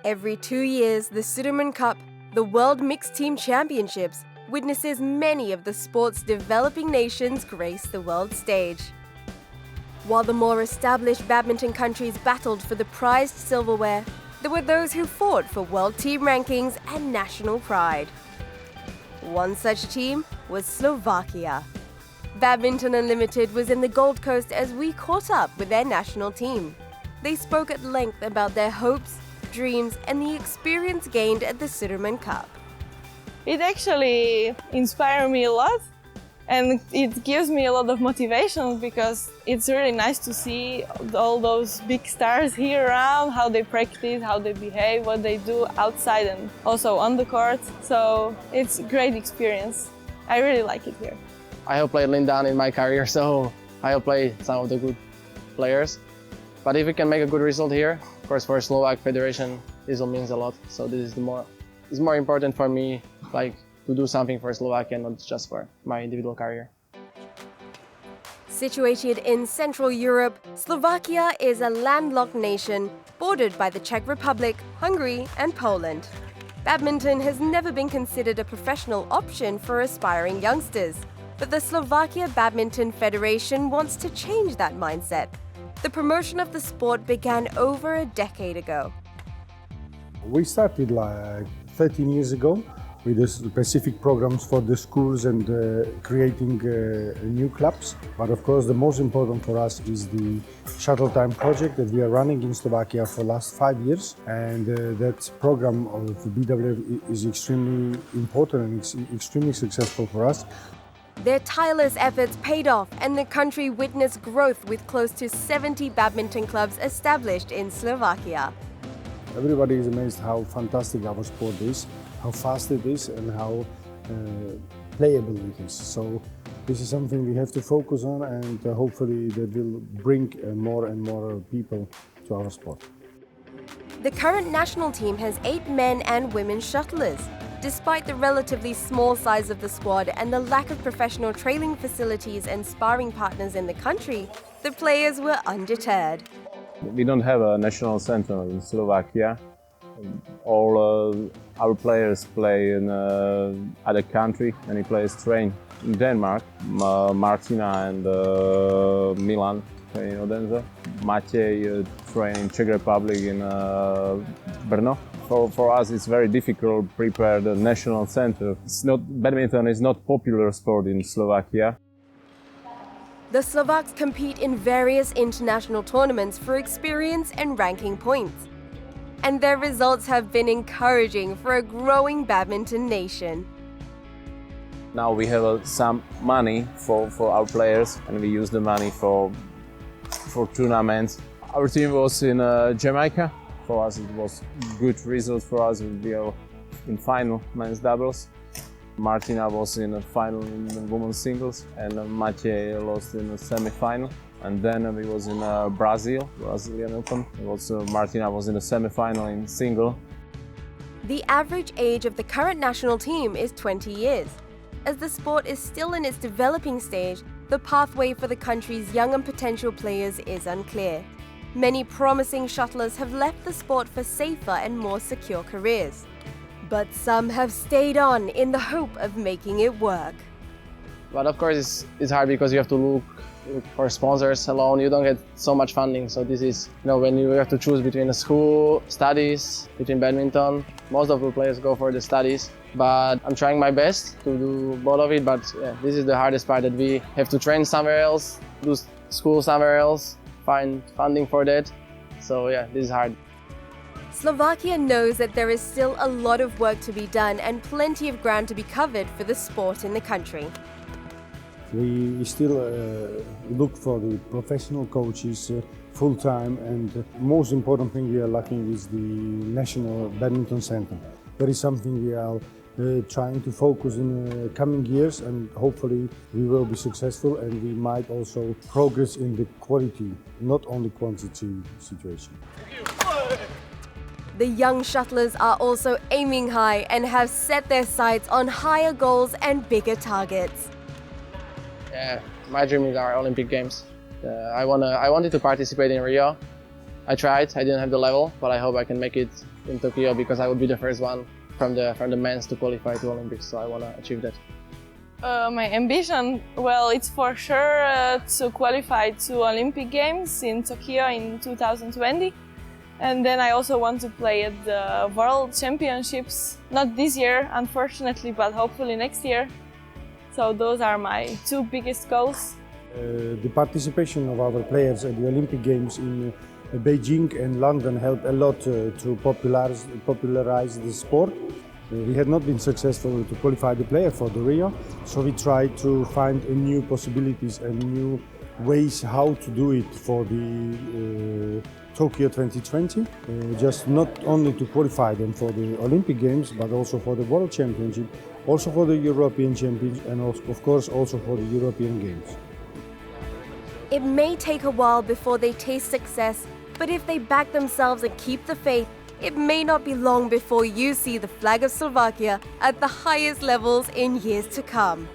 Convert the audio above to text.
Every 2 years, the Sudirman Cup, the World Mixed Team Championships, witnesses many of the sport's developing nations grace the world stage. While the more established badminton countries battled for the prized silverware, there were those who fought for world team rankings and national pride. One such team was Slovakia. Badminton Unlimited was in the Gold Coast as we caught up with their national team. They spoke at length about their hopes, dreams, and the experience gained at the Sudirman Cup. It actually inspired me a lot, and it gives me a lot of motivation because it's really nice to see all those big stars here around, how they practice, how they behave, what they do outside and also on the court. So it's a great experience. I really like it here. I have played Lindan in my career, so I have played some of the good players. But if we can make a good result here, of course for Slovakia Federation, this will mean a lot. So this is it's more important for me, like, to do something for Slovakia, not just for my individual career. Situated in Central Europe, Slovakia is a landlocked nation bordered by the Czech Republic, Hungary and Poland. Badminton has never been considered a professional option for aspiring youngsters, but the Slovakia Badminton Federation wants to change that mindset. The promotion of the sport began over a decade ago. We started like 13 years ago with the specific programs for the schools and creating new clubs. But of course, the most important for us is the Shuttle Time project that we are running in Slovakia for the last 5 years. And that program of BWF is extremely important and extremely successful for us. Their tireless efforts paid off, and the country witnessed growth with close to 70 badminton clubs established in Slovakia. Everybody is amazed how fantastic our sport is, how fast it is, and how playable it is. So this is something we have to focus on, and hopefully that will bring more and more people to our sport. The current national team has 8 men and women shuttlers. Despite the relatively small size of the squad and the lack of professional training facilities and sparring partners in the country, the players were undeterred. We don't have a national center in Slovakia. All our players play in other country. Many players train in Denmark. Martina and Milan train in Odense. Matej train in Czech Republic in Brno. For us, it's very difficult to prepare the national center. Badminton is not popular sport in Slovakia. The Slovaks compete in various international tournaments for experience and ranking points. And their results have been encouraging for a growing badminton nation. Now we have some money for our players, and we use the money for tournaments. Our team was in Jamaica. For us, it was good result for us. We are in final men's doubles. Martina was in a final in women's singles, and Matej lost in the semi-final. And then we was in Brazilian Open. Martina was in the semi-final in single. The average age of the current national team is 20 years. As the sport is still in its developing stage, the pathway for the country's young and potential players is unclear. Many promising shuttlers have left the sport for safer and more secure careers. But some have stayed on in the hope of making it work. But of course it's hard because you have to look for sponsors alone. You don't get so much funding. So this is, when you have to choose between a school, studies, between badminton. Most of the players go for the studies. But I'm trying my best to do both of it. But yeah, this is the hardest part, that we have to train somewhere else, do school somewhere else, find funding for that. So yeah, this is hard. Slovakia knows that there is still a lot of work to be done and plenty of ground to be covered for the sport in the country. We still look for the professional coaches full-time, and the most important thing we are lacking is the National Badminton Center. That is something we are trying to focus in the coming years, and hopefully we will be successful, and we might also progress in the quality, not only quantity situation. The young shuttlers are also aiming high and have set their sights on higher goals and bigger targets. Yeah, my dream is our Olympic Games. I wanted to participate in Rio. I tried, I didn't have the level, but I hope I can make it in Tokyo because I would be the first one from the men's to qualify to Olympics. So I want to achieve that. My ambition, well, it's for sure to qualify to Olympic Games in Tokyo in 2020. And then I also want to play at the World Championships, not this year, unfortunately, but hopefully next year. So those are my two biggest goals. The participation of our players at the Olympic Games in Beijing and London helped a lot to popularize the sport. We had not been successful to qualify the player for the Rio, so we tried to find new possibilities and new ways how to do it for the Tokyo 2020, just not only to qualify them for the Olympic Games, but also for the World Championship, also for the European Championship, and also, of course also for the European Games. It may take a while before they taste success, but if they back themselves and keep the faith, it may not be long before you see the flag of Slovakia at the highest levels in years to come.